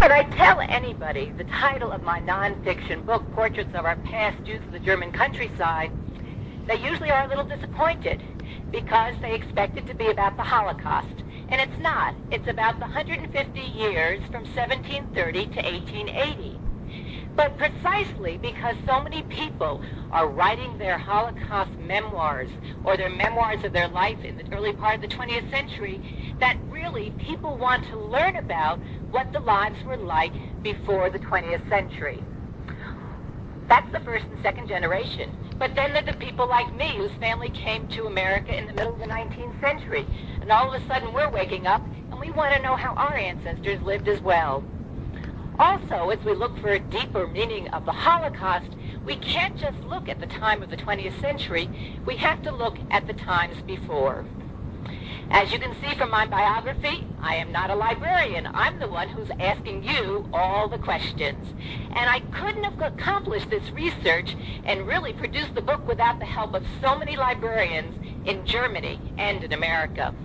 When I tell anybody the title of my nonfiction book, Portraits of Our Past Jews of the German Countryside, they usually are a little disappointed because they expect it to be about the Holocaust. And it's not. It's about the 150 years from 1730 to 1880. But precisely because so many people are writing their Holocaust memoirs or their memoirs of their life in the early part of the 20th century, that really people want to learn about what the lives were like before the 20th century. That's the first and second generation. But then there are the people like me whose family came to America in the middle of the 19th century. And all of a sudden we're waking up and we want to know how our ancestors lived as well. Also, as we look for a deeper meaning of the Holocaust, we can't just look at the time of the 20th century. We have to look at the times before. As you can see from my biography, I am not a librarian. I'm the one who's asking you all the questions. And I couldn't have accomplished this research and really produced the book without the help of so many librarians in Germany and in America.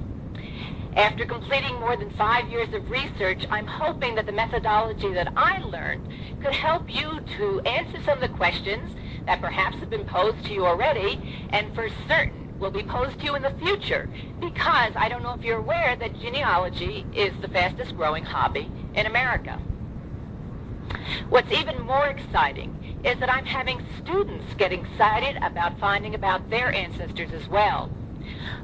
After completing more than 5 years of research, I'm hoping that the methodology that I learned could help you to answer some of the questions that perhaps have been posed to you already, and for certain will be posed to you in the future, because I don't know if you're aware that genealogy is the fastest growing hobby in America. What's even more exciting is that I'm having students get excited about finding about their ancestors as well.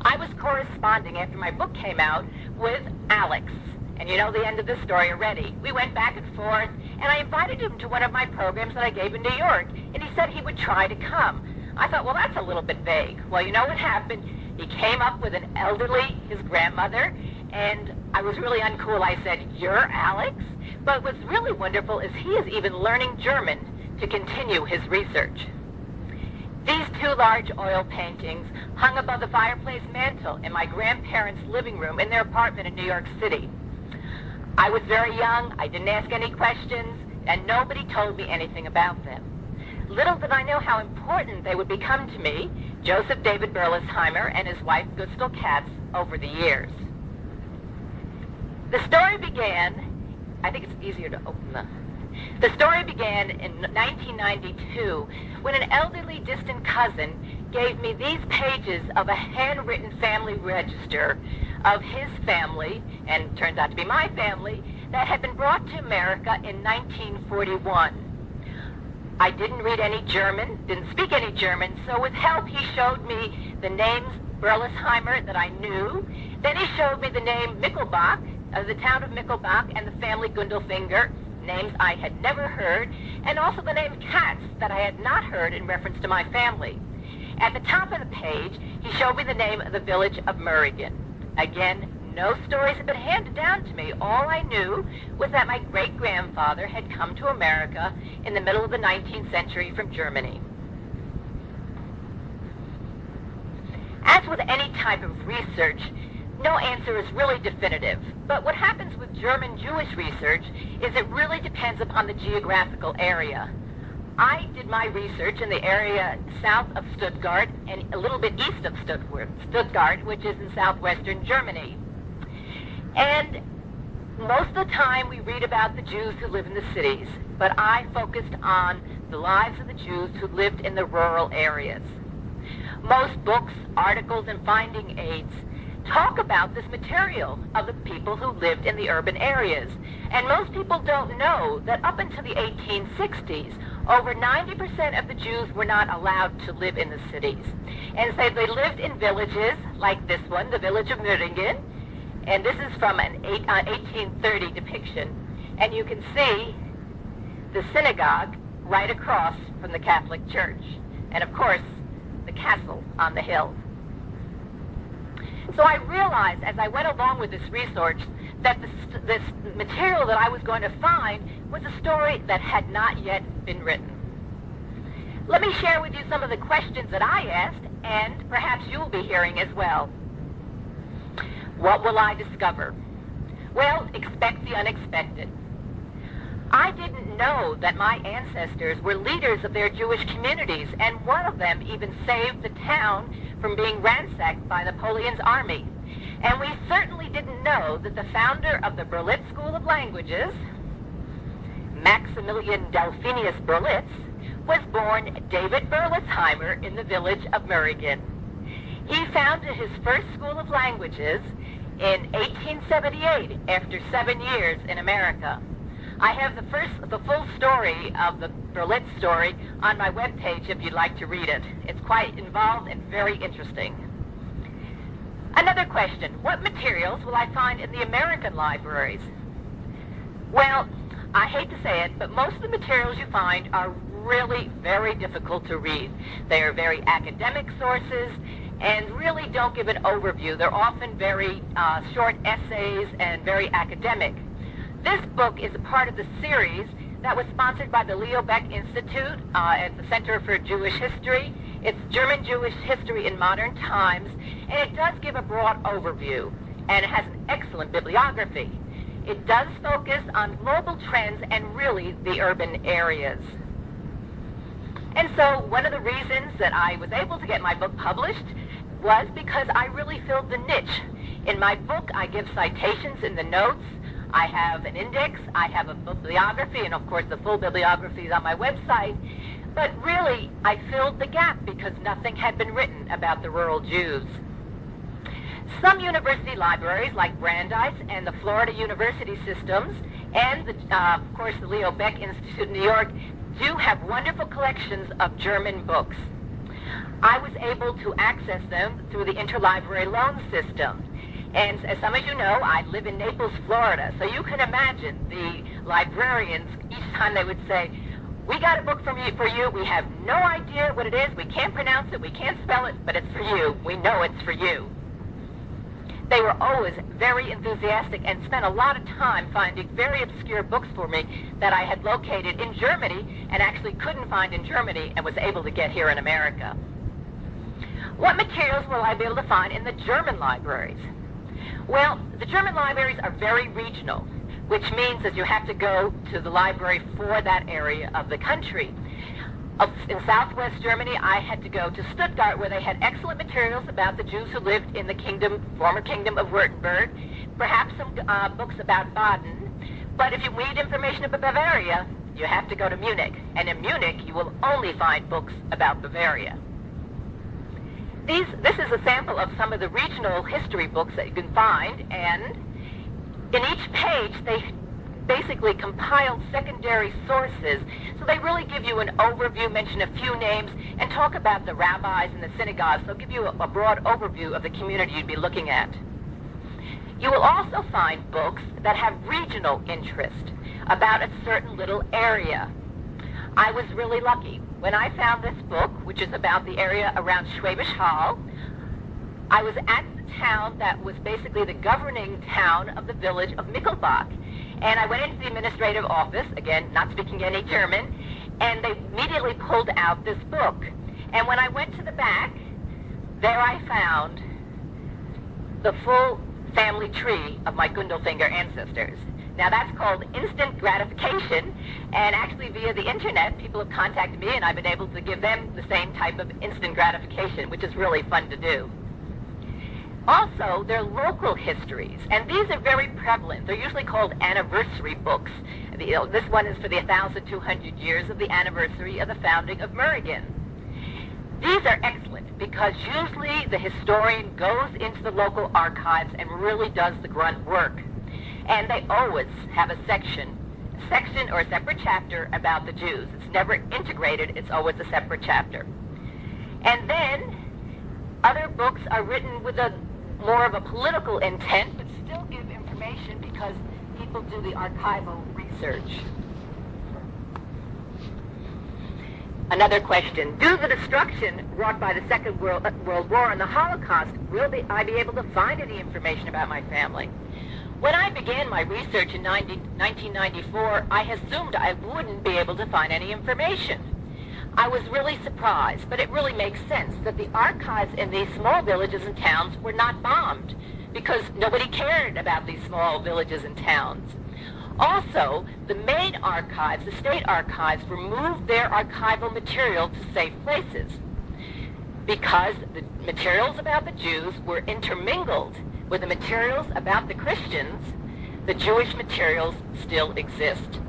I was corresponding after my book came out with Alex, and you know the end of the story already. We went back and forth, and I invited him to one of my programs that I gave in New York, and he said he would try to come. I thought, well, that's a little bit vague. Well, you know what happened? He came up with an elderly, his grandmother, and I was really uncool. I said, "You're Alex?" But what's really wonderful is he is even learning German to continue his research. These two large oil paintings hung above the fireplace mantel in my grandparents' living room in their apartment in New York City. I was very young, I didn't ask any questions, and nobody told me anything about them. Little did I know how important they would become to me, Joseph David Berlesheimer and his wife Gustel Katz, over the years. The story began, I think it's easier to open the story began in 1992 when an elderly distant cousin gave me these pages of a handwritten family register of his family, and it turns out to be my family, that had been brought to America in 1941. I didn't read any German, didn't speak any German, so with help he showed me the names Berlesheimer that I knew. Then he showed me the name Michelbach, the town of Michelbach, and the family Gundelfinger, names I had never heard, and also the name Katz that I had not heard in reference to my family. At the top of the page, he showed me the name of the village of Murigen. Again, no stories had been handed down to me. All I knew was that my great-grandfather had come to America in the middle of the 19th century from Germany. As with any type of research, no answer is really definitive. But what happens with German Jewish research is it really depends upon the geographical area. I did my research in the area south of Stuttgart and a little bit east of Stuttgart, which is in southwestern Germany. And most of the time we read about the Jews who live in the cities, but I focused on the lives of the Jews who lived in the rural areas. Most books, articles, and finding aids talk about this material of the people who lived in the urban areas. And most people don't know that up until the 1860s, over 90% of the Jews were not allowed to live in the cities. And so they lived in villages like this one, the village of Murigen. And this is from an 1830 depiction. And you can see the synagogue right across from the Catholic Church. And of course, the castle on the hill. So I realized as I went along with this research that this material that I was going to find was a story that had not yet been written. Let me share with you some of the questions that I asked, and perhaps you will be hearing as well. What will I discover? Well, expect the unexpected. I didn't know that my ancestors were leaders of their Jewish communities, and one of them even saved the town from being ransacked by Napoleon's army. And we certainly didn't know that the founder of the Berlitz School of Languages Maximilian Delphinius Berlitz, was born David Berlitzheimer in the village of Mürrigen. He founded his first school of languages in 1878 after 7 years in America. I have the full story of the Berlitz story on my webpage if you'd like to read it. It's quite involved and very interesting. Another question, what materials will I find in the American libraries? Well, I hate to say it, but most of the materials you find are really very difficult to read. They are very academic sources and really don't give an overview. They're often very short essays and very academic. This book is a part of the series that was sponsored by the Leo Baeck Institute at the Center for Jewish History. It's German Jewish History in Modern Times, and it does give a broad overview, and it has an excellent bibliography. It does focus on global trends and really the urban areas. And so one of the reasons that I was able to get my book published was because I really filled the niche. In my book, I give citations in the notes. I have an index, I have a bibliography, and of course the full bibliography is on my website. But really, I filled the gap because nothing had been written about the rural Jews. Some university libraries, like Brandeis and the Florida University Systems, and of course the Leo Baeck Institute in New York, do have wonderful collections of German books. I was able to access them through the interlibrary loan system. And as some of you know, I live in Naples, Florida, so you can imagine the librarians, each time they would say, we got a book for you, we have no idea what it is, we can't pronounce it, we can't spell it, but it's for you, we know it's for you. They were always very enthusiastic and spent a lot of time finding very obscure books for me that I had located in Germany and actually couldn't find in Germany and was able to get here in America. What materials will I be able to find in the German libraries? Well, the German libraries are very regional, which means that you have to go to the library for that area of the country. In southwest Germany, I had to go to Stuttgart, where they had excellent materials about the Jews who lived in the former kingdom of Württemberg, perhaps some books about Baden. But if you need information about Bavaria, you have to go to Munich. And in Munich, you will only find books about Bavaria. This is a sample of some of the regional history books that you can find, and in each page, they basically compiled secondary sources. So they really give you an overview, mention a few names, and talk about the rabbis and the synagogues. They'll give you a broad overview of the community you'd be looking at. You will also find books that have regional interest about a certain little area. I was really lucky. When I found this book, which is about the area around Schwäbisch Hall, I was at the town that was basically the governing town of the village of Michelbach. And I went into the administrative office, again, not speaking any German, and they immediately pulled out this book. And when I went to the back, there I found the full family tree of my Gundelfinger ancestors. Now, that's called instant gratification, and actually via the internet, people have contacted me, and I've been able to give them the same type of instant gratification, which is really fun to do. Also, they're local histories, and these are very prevalent. They're usually called anniversary books. This one is for the 1,200 years of the anniversary of the founding of Mürrigen. These are excellent because usually the historian goes into the local archives and really does the grunt work. And they always have a section or a separate chapter about the Jews. It's never integrated, it's always a separate chapter. And then other books are written with more of a political intent, but still give information because people do the archival research. Another question. Due to the destruction wrought by the Second World War and the Holocaust, will I be able to find any information about my family? When I began my research in 1994, I assumed I wouldn't be able to find any information. I was really surprised, but it really makes sense that the archives in these small villages and towns were not bombed because nobody cared about these small villages and towns. Also, the main archives, the state archives, removed their archival material to safe places because the materials about the Jews were intermingled with the materials about the Christians. The Jewish materials still exist.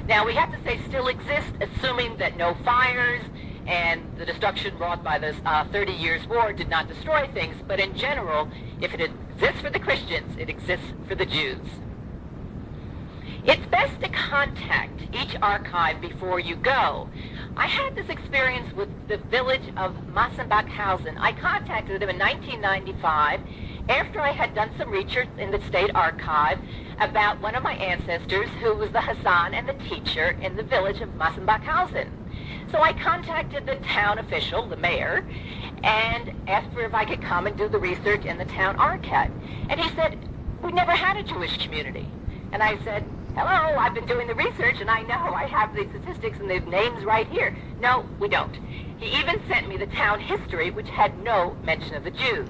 Now, we have to say still exist, assuming that no fires and the destruction wrought by this 30 Years' War did not destroy things. But in general, if it exists for the Christians, it exists for the Jews. It's best to contact each archive before you go. I had this experience with the village of Massenbachhausen. I contacted them in 1995 after I had done some research in the State Archive about one of my ancestors who was the Hassan and the teacher in the village of Massenbachhausen. So I contacted the town official, the mayor, and asked for if I could come and do the research in the town archive. And he said, "We never had a Jewish community." And I said, "Hello, I've been doing the research, and I know I have the statistics and the names right here." "No, we don't." He even sent me the town history, which had no mention of the Jews.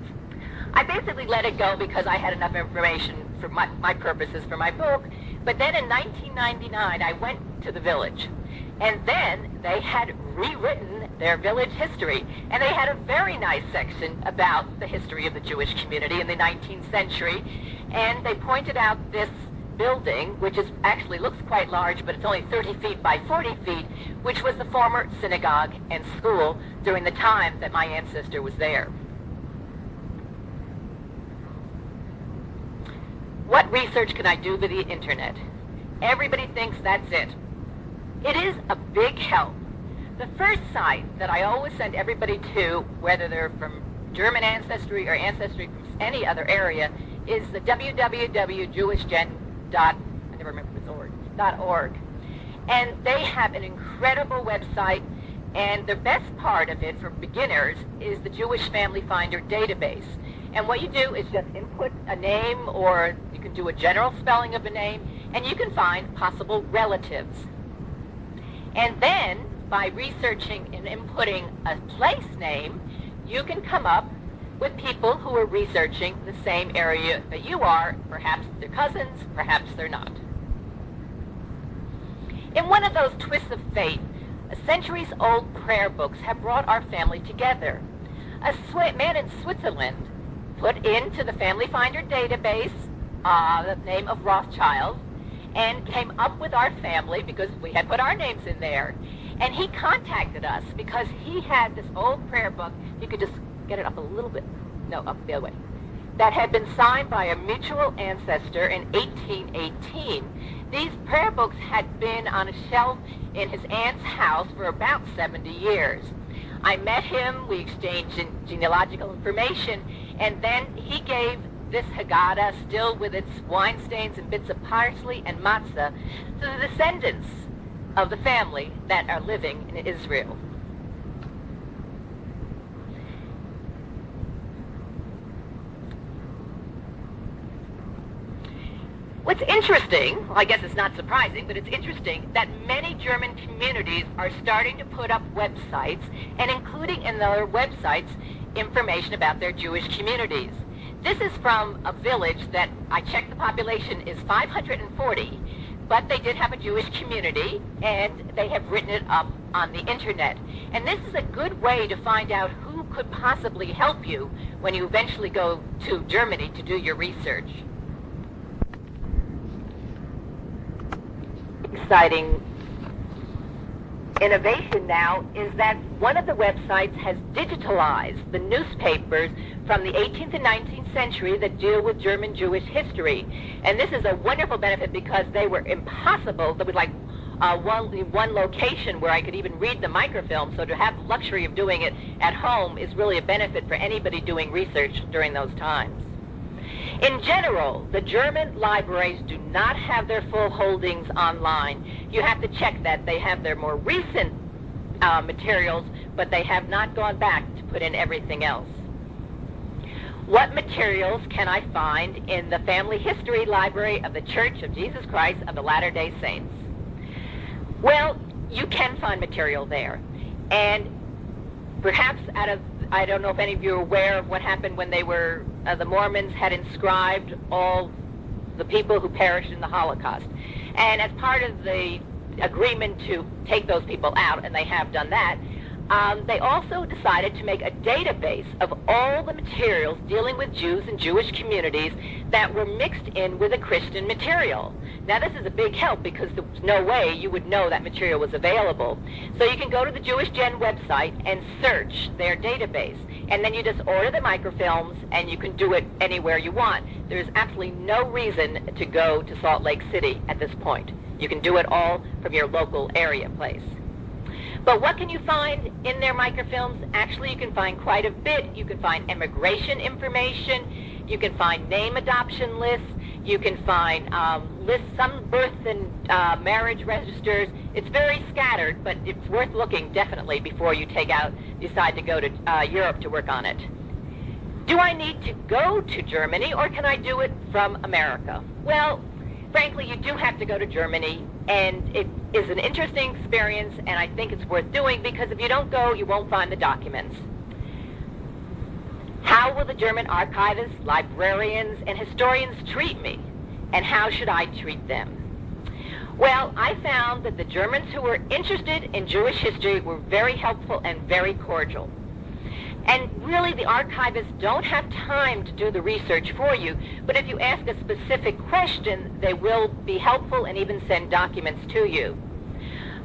I basically let it go because I had enough information for my purposes for my book. But then in 1999, I went to the village. And then they had rewritten their village history. And they had a very nice section about the history of the Jewish community in the 19th century. And they pointed out this building, which actually looks quite large, but it's only 30 feet by 40 feet, which was the former synagogue and school during the time that my ancestor was there. What research can I do with the internet? Everybody thinks that's it. It is a big help. The first site that I always send everybody to, whether they're from German ancestry or ancestry from any other area, is the www.jewishgen.org. And they have an incredible website, and the best part of it for beginners is the Jewish Family Finder database. And what you do is just input a name, or you can do a general spelling of a name, and you can find possible relatives. And then, by researching and inputting a place name, you can come up with people who are researching the same area that you are. Perhaps they're cousins, perhaps they're not. In one of those twists of fate, centuries-old prayer books have brought our family together. A man in Switzerland put into the Family Finder database the name of Rothschild, and came up with our family because we had put our names in there. And he contacted us because he had this old prayer book. You could just get it up a little bit. No, up the other way. That had been signed by a mutual ancestor in 1818. These prayer books had been on a shelf in his aunt's house for about 70 years. I met him, we exchanged genealogical information, and then he gave this Haggadah, still with its wine stains and bits of parsley and matzah, to the descendants of the family that are living in Israel. What's interesting, well, I guess it's not surprising, but it's interesting that many German communities are starting to put up websites, and including in their websites information about their Jewish communities. This is from a village that I checked the population is 540, but they did have a Jewish community, and they have written it up on the internet. And this is a good way to find out who could possibly help you when you eventually go to Germany to do your research. Exciting innovation now is that one of the websites has digitalized the newspapers from the 18th and 19th century that deal with German Jewish history. And this is a wonderful benefit because they were impossible. There was like one location where I could even read the microfilm, so to have the luxury of doing it at home is really a benefit for anybody doing research during those times. In general, the German libraries do not have their full holdings online. You have to check that. They have their more recent materials, but they have not gone back to put in everything else. What materials can I find in the Family History Library of the Church of Jesus Christ of the Latter-day Saints? Well, you can find material there. And perhaps I don't know if any of you are aware of what happened when they were, the Mormons had inscribed all the people who perished in the Holocaust. And as part of the agreement to take those people out, and they have done that, They also decided to make a database of all the materials dealing with Jews and Jewish communities that were mixed in with the Christian material. Now, this is a big help because there's no way you would know that material was available. So you can go to the Jewish Gen website and search their database. And then you just order the microfilms, and you can do it anywhere you want. There's absolutely no reason to go to Salt Lake City at this point. You can do it all from your local area place. But what can you find in their microfilms? Actually, you can find quite a bit. You can find immigration information. You can find name adoption lists. You can find lists, some birth and marriage registers. It's very scattered, but it's worth looking definitely before you decide to go to Europe to work on it. Do I need to go to Germany, or can I do it from America? Well, frankly, you do have to go to Germany, and it is an interesting experience, and I think it's worth doing, because if you don't go, you won't find the documents. How will the German archivists, librarians, and historians treat me? And how should I treat them? Well, I found that the Germans who were interested in Jewish history were very helpful and very cordial. And really, the archivists don't have time to do the research for you, but if you ask a specific question, they will be helpful and even send documents to you.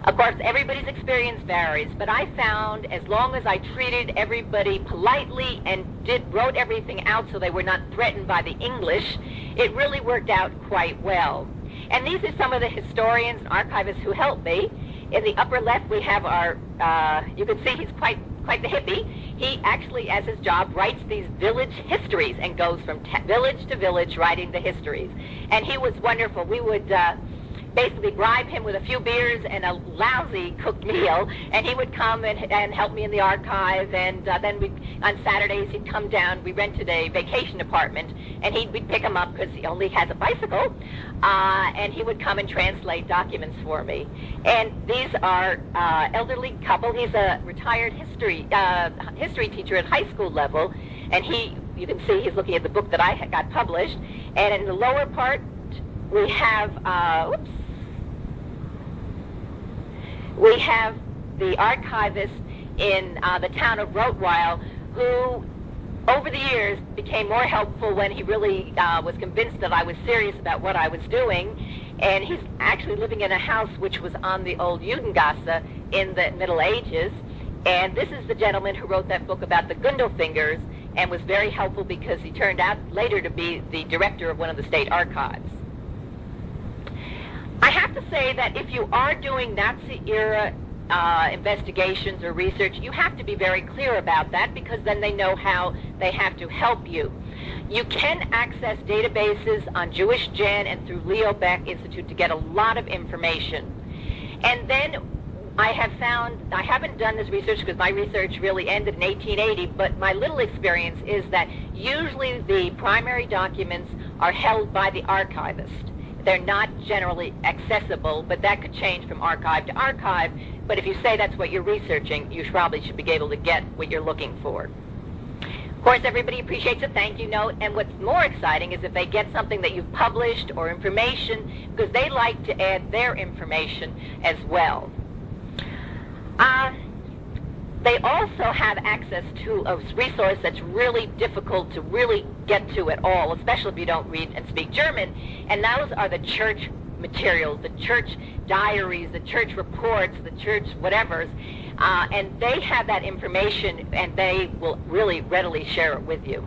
Of course, everybody's experience varies, but I found as long as I treated everybody politely and wrote everything out so they were not threatened by the English, it really worked out quite well. And these are some of the historians and archivists who helped me. In the upper left, we have our, you can see he's quite the hippie. He actually, as his job, writes these village histories and goes from village to village writing the histories. And he was wonderful. We would basically bribe him with a few beers and a lousy cooked meal, and he would come and help me in the archive, and then on Saturdays he'd come down. We rented a vacation apartment, and we'd pick him up because he only has a bicycle, and he would come and translate documents for me. And these are elderly couple. He's a retired history teacher at high school level, and you can see he's looking at the book that I got published, and in the lower part we have, we have the archivist in the town of Rottweil, who over the years became more helpful when he really was convinced that I was serious about what I was doing. And he's actually living in a house which was on the old Judengasse in the Middle Ages. And this is the gentleman who wrote that book about the Gundelfingers and was very helpful because he turned out later to be the director of one of the state archives. I have to say that if you are doing Nazi-era investigations or research, you have to be very clear about that, because then they know how they have to help you. You can access databases on Jewish Gen and through Leo Baeck Institute to get a lot of information. And then I have found, I haven't done this research because my research really ended in 1880, but my little experience is that usually the primary documents are held by the archivist. They're not generally accessible, but that could change from archive to archive. But if you say that's what you're researching, you probably should be able to get what you're looking for. Of course, everybody appreciates a thank you note, and what's more exciting is if they get something that you've published or information, because they like to add their information as well. They also have access to a resource that's really difficult to really get to at all, especially if you don't read and speak German, and those are the church materials, the church diaries, the church reports, the church whatevers, and they have that information, and they will really readily share it with you.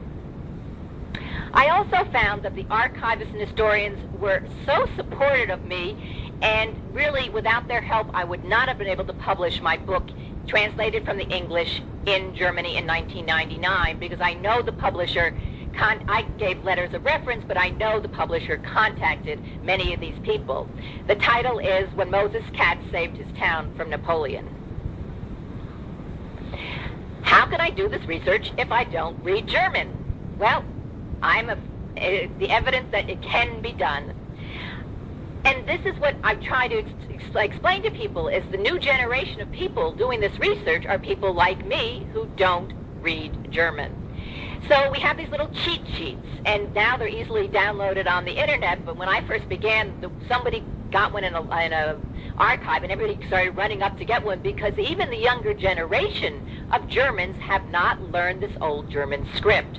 I also found that the archivists and historians were so supportive of me, and really without their help I would not have been able to publish my book translated from the English in Germany in 1999, because I know the publisher, I gave letters of reference, but I know the publisher contacted many of these people. The title is When Moses Katz Saved His Town from Napoleon. How can I do this research if I don't read German? Well, the evidence that it can be done. And this is what I'm trying to explain to people, is the new generation of people doing this research are people like me who don't read German. So we have these little cheat sheets, and now they're easily downloaded on the internet, but when I first began, somebody got one in a archive, and everybody started running up to get one because even the younger generation of Germans have not learned this old German script.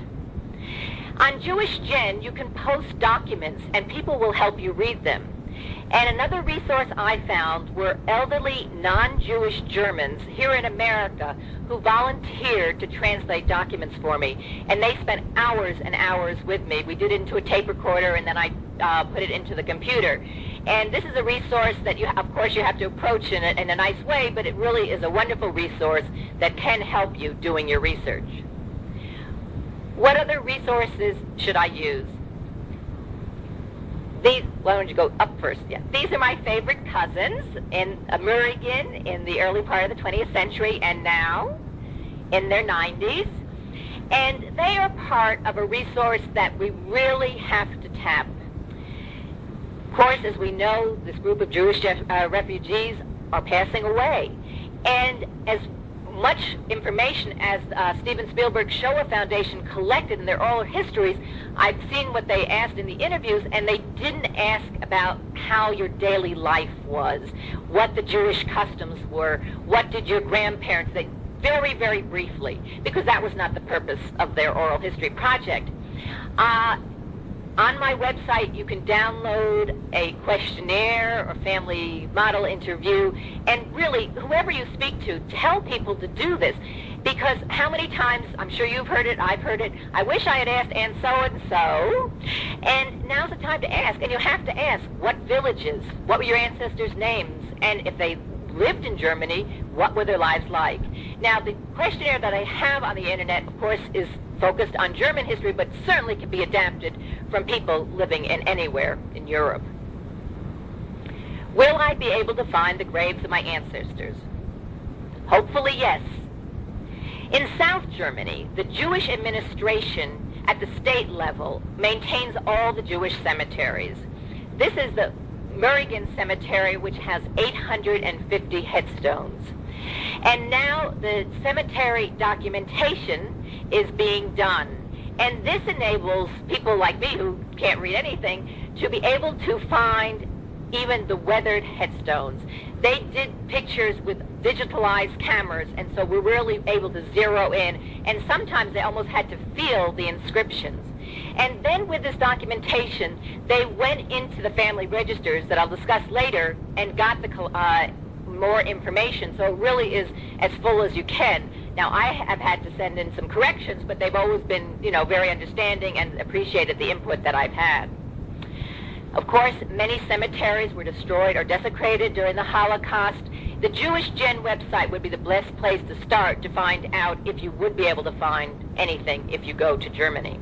On Jewish Gen, you can post documents, and people will help you read them. And another resource I found were elderly non-Jewish Germans here in America who volunteered to translate documents for me. And they spent hours and hours with me. We did it into a tape recorder, and then I put it into the computer. And this is a resource that, of course, you have to approach in a nice way, but it really is a wonderful resource that can help you doing your research. What other resources should I use? Why don't you go up first? Yeah. These are my favorite cousins in American in the early part of the 20th century and now in their 90s. And they are part of a resource that we really have to tap. Of course, as we know, this group of Jewish refugees are passing away. And as much information as Steven Spielberg's Shoah Foundation collected in their oral histories, I've seen what they asked in the interviews, and they didn't ask about how your daily life was, what the Jewish customs were, what did your grandparents say, very, very briefly, because that was not the purpose of their oral history project. On my website, you can download a questionnaire or family model interview, and really, whoever you speak to, tell people to do this. Because how many times, I'm sure you've heard it, I've heard it, I wish I had asked Aunt so-and-so, and now's the time to ask. And you have to ask, what villages, what were your ancestors' names, and if they lived in Germany, what were their lives like? Now, the questionnaire that I have on the internet, of course, is focused on German history, but certainly can be adapted from people living in anywhere in Europe. Will I be able to find the graves of my ancestors? Hopefully, yes. In South Germany, the Jewish administration at the state level maintains all the Jewish cemeteries. This is the Murigen Cemetery, which has 850 headstones. And now the cemetery documentation is being done. And this enables people like me who can't read anything to be able to find even the weathered headstones. They did pictures with digitalized cameras, and so we're really able to zero in, and sometimes they almost had to feel the inscriptions. And then with this documentation, they went into the family registers that I'll discuss later and got the more information, so it really is as full as you can. Now, I have had to send in some corrections, but they've always been, very understanding and appreciated the input that I've had. Of course, many cemeteries were destroyed or desecrated during the Holocaust. The Jewish Gen website would be the best place to start to find out if you would be able to find anything if you go to Germany.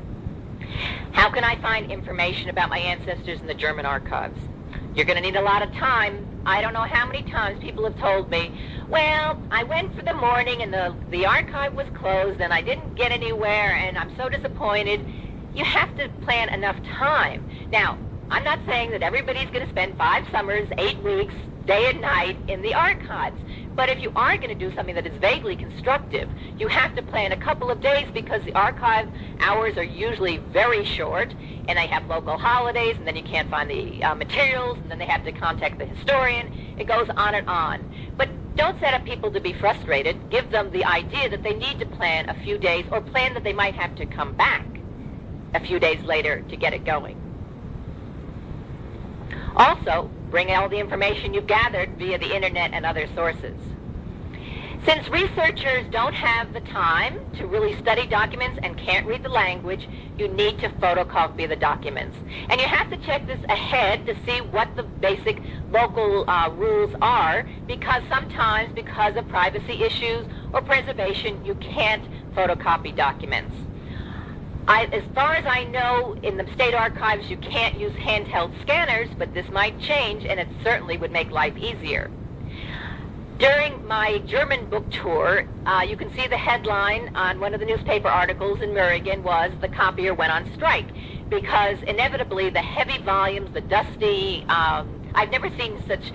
How can I find information about my ancestors in the German archives? You're going to need a lot of time. I don't know how many times people have told me, well, I went for the morning and the archive was closed and I didn't get anywhere and I'm so disappointed. You have to plan enough time. Now, I'm not saying that everybody's going to spend 5 summers, 8 weeks, day and night in the archives. But if you are going to do something that is vaguely constructive, you have to plan a couple of days because the archive hours are usually very short, and they have local holidays, and then you can't find the materials, and then they have to contact the historian. It goes on and on. But don't set up people to be frustrated. Give them the idea that they need to plan a few days, or plan that they might have to come back a few days later to get it going. Also, bring all the information you've gathered via the internet and other sources. Since researchers don't have the time to really study documents and can't read the language, you need to photocopy the documents. And you have to check this ahead to see what the basic local rules are, because sometimes, because of privacy issues or preservation, you can't photocopy documents. As far as I know, in the state archives, you can't use handheld scanners, but this might change, and it certainly would make life easier. During my German book tour, you can see the headline on one of the newspaper articles in Murigen was, "The copier went on strike," because inevitably the heavy volumes, the dusty, I've never seen such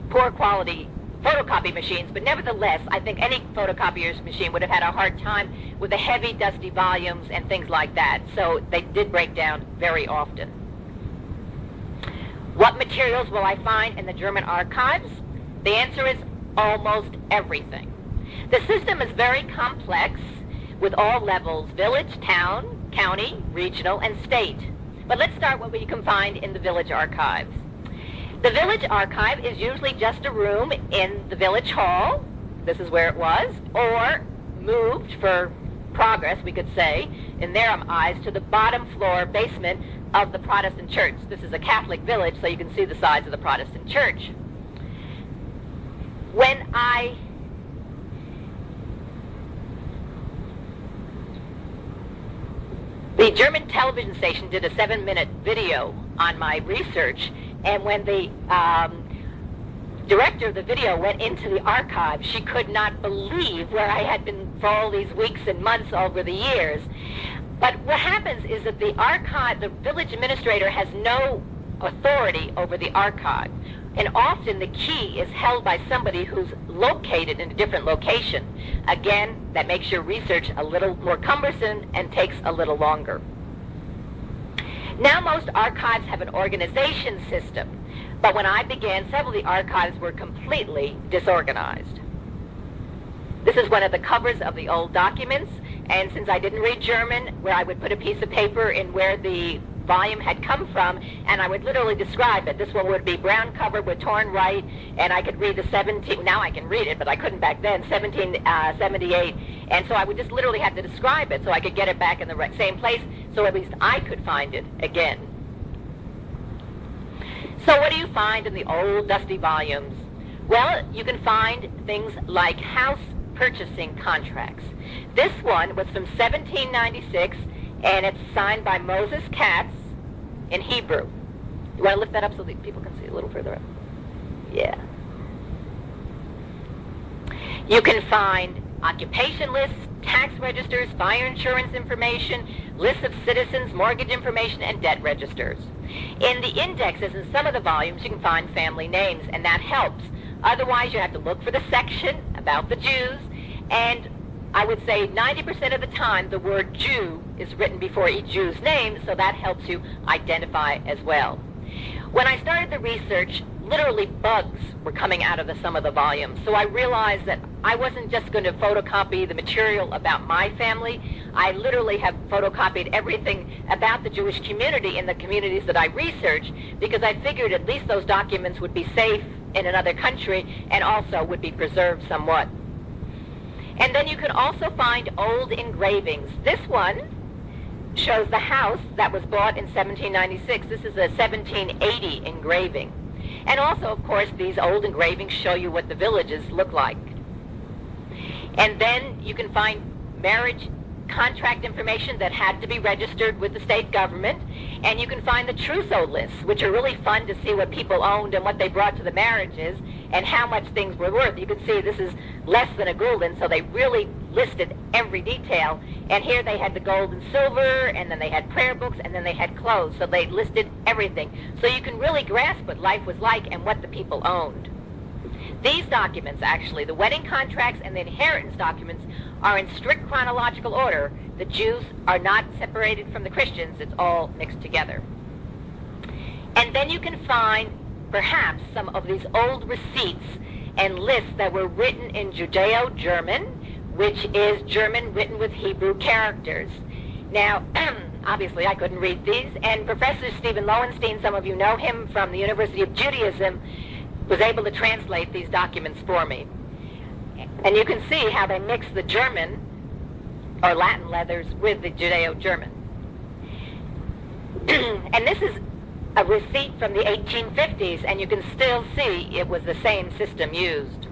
poor quality photocopy machines, but nevertheless, I think any photocopier's machine would have had a hard time with the heavy, dusty volumes and things like that. So they did break down very often. What materials will I find in the German archives? The answer is almost everything. The system is very complex with all levels: village, town, county, regional, and state. But let's start what we can find in the village archives. The village archive is usually just a room in the village hall. This is where it was, or moved for progress, we could say, in their eyes, to the bottom floor basement of the Protestant church. This is a Catholic village, so you can see the size of the Protestant church. The German television station did a 7-minute video on my research, and when the director of the video went into the archive, she could not believe where I had been for all these weeks and months over the years. But what happens is that the village administrator has no authority over the archive. And often the key is held by somebody who's located in a different location. Again, that makes your research a little more cumbersome and takes a little longer. Now most archives have an organization system, but when I began, several of the archives were completely disorganized. This is one of the covers of the old documents, and since I didn't read German, where I would put a piece of paper in where the volume had come from, and I would literally describe it. This one would be brown cover with torn right, and I could read now I can read it, but I couldn't back then, 1778, and so I would just literally have to describe it so I could get it back in the same place, so at least I could find it again. So what do you find in the old dusty volumes? Well, you can find things like house purchasing contracts. This one was from 1796, and it's signed by Moses Katz in Hebrew. You want to lift that up so that people can see a little further up? Yeah. You can find occupation lists, tax registers, fire insurance information, lists of citizens, mortgage information, and debt registers. In the indexes in some of the volumes, you can find family names, and that helps. Otherwise, you have to look for the section about the Jews, and I would say 90% of the time the word Jew is written before each Jew's name, so that helps you identify as well. When I started the research, literally bugs were coming out of some of the volumes, so I realized that I wasn't just going to photocopy the material about my family. I literally have photocopied everything about the Jewish community in the communities that I researched, because I figured at least those documents would be safe in another country and also would be preserved somewhat. And then you can also find old engravings. This one shows the house that was bought in 1796. This is a 1780 engraving. And also, of course, these old engravings show you what the villages look like. And then you can find marriage contract information that had to be registered with the state government. And you can find the trousseau lists, which are really fun to see what people owned and what they brought to the marriages and how much things were worth. You can see this is less than a gulden, so they really listed every detail. And here they had the gold and silver, and then they had prayer books, and then they had clothes. So they listed everything. So you can really grasp what life was like and what the people owned. These documents, actually, the wedding contracts and the inheritance documents, are in strict chronological order. The Jews are not separated from the Christians. It's all mixed together. And then you can find, perhaps, some of these old receipts and lists that were written in Judeo-German, which is German written with Hebrew characters. Now, obviously, I couldn't read these, and Professor Stephen Lowenstein, some of you know him from the University of Judaism, was able to translate these documents for me. And you can see how they mix the German or Latin letters with the Judeo-German. And this is a receipt from the 1850s, and you can still see it was the same system used.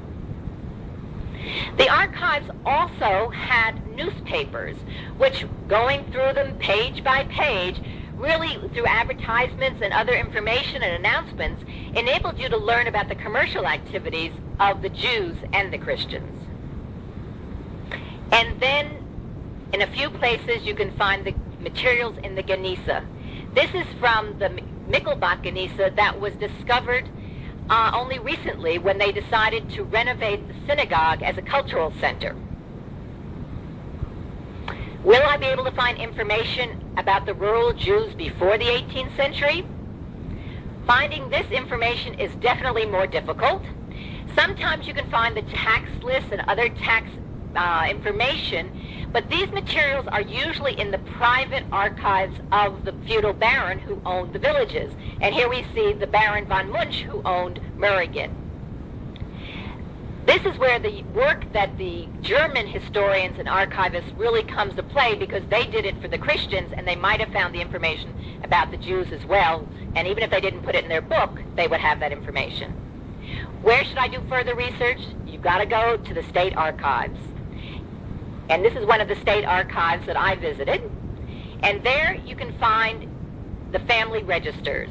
The archives also had newspapers, which, going through them page by page, really through advertisements and other information and announcements, enabled you to learn about the commercial activities of the Jews and the Christians. And then, in a few places, you can find the materials in the Genisa. This is from the Michelbach Genisa that was discovered only recently when they decided to renovate the synagogue as a cultural center. Will I be able to find information about the rural Jews before the 18th century? Finding this information is definitely more difficult. Sometimes you can find the tax lists and other tax information, but these materials are usually in the private archives of the feudal baron who owned the villages. And here we see the Baron von Munch, who owned Mürrigen. This is where the work that the German historians and archivists really comes to play, because they did it for the Christians, and they might have found the information about the Jews as well. And even if they didn't put it in their book, they would have that information. Where should I do further research? You've got to go to the state archives. And this is one of the state archives that I visited. And there you can find the family registers.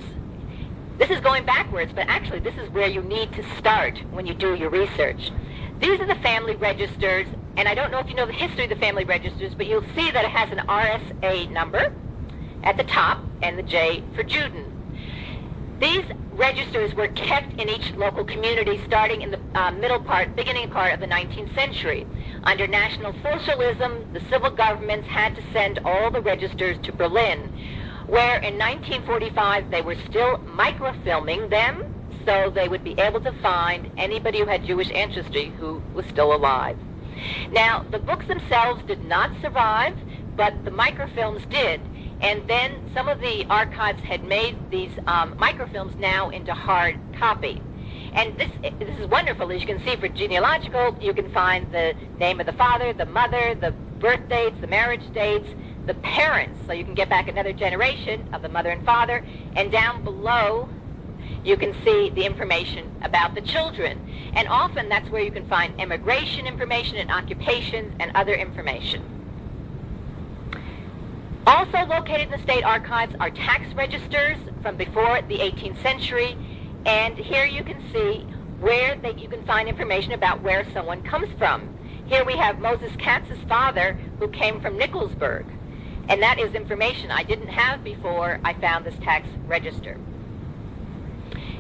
This is going backwards, but actually this is where you need to start when you do your research. These are the family registers, and I don't know if you know the history of the family registers, but you'll see that it has an RSA number at the top and the J for Juden. These registers were kept in each local community starting in the beginning part of the 19th century. Under National Socialism, the civil governments had to send all the registers to Berlin, where in 1945 they were still microfilming them so they would be able to find anybody who had Jewish ancestry who was still alive. Now, the books themselves did not survive, but the microfilms did. And then some of the archives had made these microfilms now into hard copy. And this is wonderful. As you can see, for genealogical, you can find the name of the father, the mother, the birth dates, the marriage dates, the parents, so you can get back another generation of the mother and father. And down below, you can see the information about the children. And often that's where you can find immigration information and occupations and other information. Also located in the state archives are tax registers from before the 18th century, and here you can see where you can find information about where someone comes from. Here we have Moses Katz's father, who came from Nikolsburg, and that is information I didn't have before I found this tax register.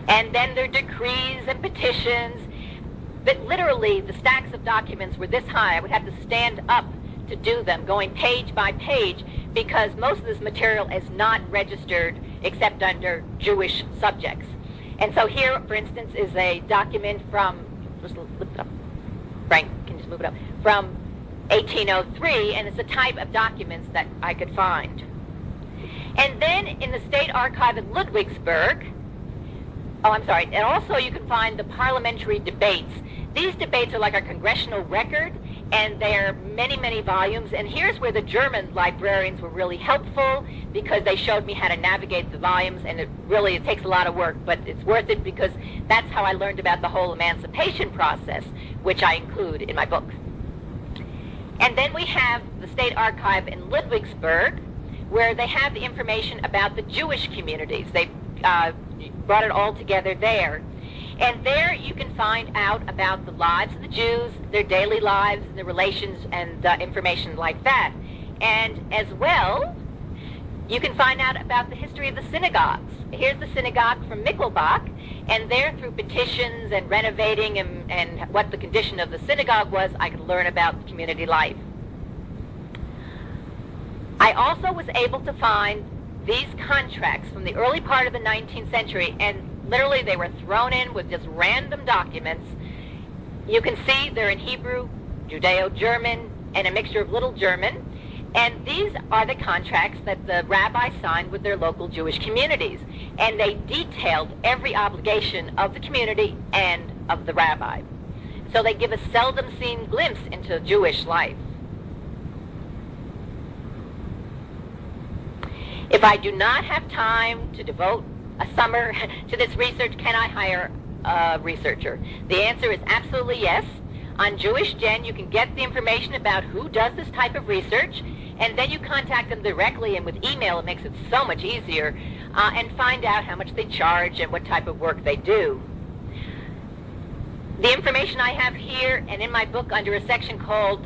And then there are decrees and petitions, but literally the stacks of documents were this high. I would have to stand up to do them, going page by page, because most of this material is not registered except under Jewish subjects. And so here, for instance, is a document from, just lift it up, Frank, can you just move it up, from 1803, and it's a type of documents that I could find. And then in the State Archive in Ludwigsburg, and also you can find the parliamentary debates. These debates are like a congressional record, and they're many, many volumes. And here's where the German librarians were really helpful, because they showed me how to navigate the volumes, and it takes a lot of work, but it's worth it, because that's how I learned about the whole emancipation process, which I include in my book. And then we have the State Archive in Ludwigsburg, where they have the information about the Jewish communities. They brought it all together there. And there you can find out about the lives of the Jews, their daily lives, their relations, and information like that. And as well, you can find out about the history of the synagogues. Here's the synagogue from Michelbach, and there, through petitions and renovating and what the condition of the synagogue was, I could learn about the community life. I also was able to find these contracts from the early part of the 19th century, and literally they were thrown in with just random documents. You can see they're in Hebrew, Judeo-German, and a mixture of Little German. And these are the contracts that the rabbis signed with their local Jewish communities. And they detailed every obligation of the community and of the rabbi. So they give a seldom seen glimpse into Jewish life. If I do not have time to devote a summer to this research, can I hire a researcher? The answer is absolutely yes. On Jewish Gen, you can get the information about who does this type of research, and then you contact them directly, and with email it makes it so much easier, and find out how much they charge and what type of work they do. The information I have here and in my book under a section called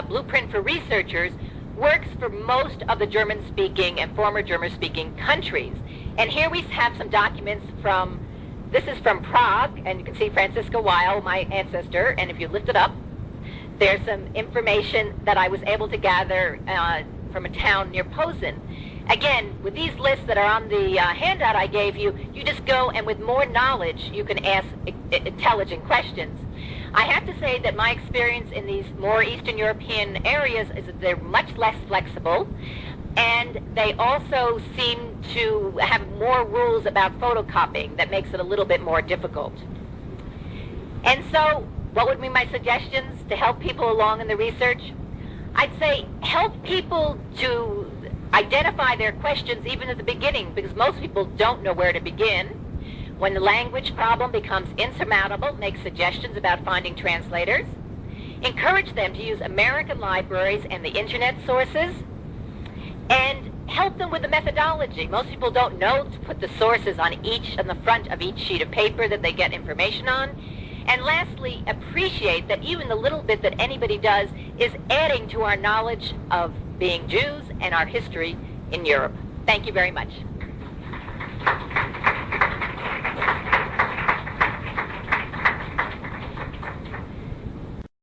Blueprint for Researchers works for most of the German-speaking and former German-speaking countries. And here we have some documents from, this is from Prague, and you can see Franziska Weil, my ancestor, and if you lift it up, there's some information that I was able to gather from a town near Posen. Again, with these lists that are on the handout I gave you, you just go and with more knowledge you can ask intelligent questions. I have to say that my experience in these more Eastern European areas is that they're much less flexible, and they also seem to have more rules about photocopying that makes it a little bit more difficult. And so, what would be my suggestions to help people along in the research? I'd say help people to identify their questions even at the beginning, because most people don't know where to begin. When the language problem becomes insurmountable, make suggestions about finding translators. Encourage them to use American libraries and the internet sources. And help them with the methodology. Most people don't know to put the sources on the front of each sheet of paper that they get information on. And lastly, appreciate that even the little bit that anybody does is adding to our knowledge of being Jews and our history in Europe. Thank you very much.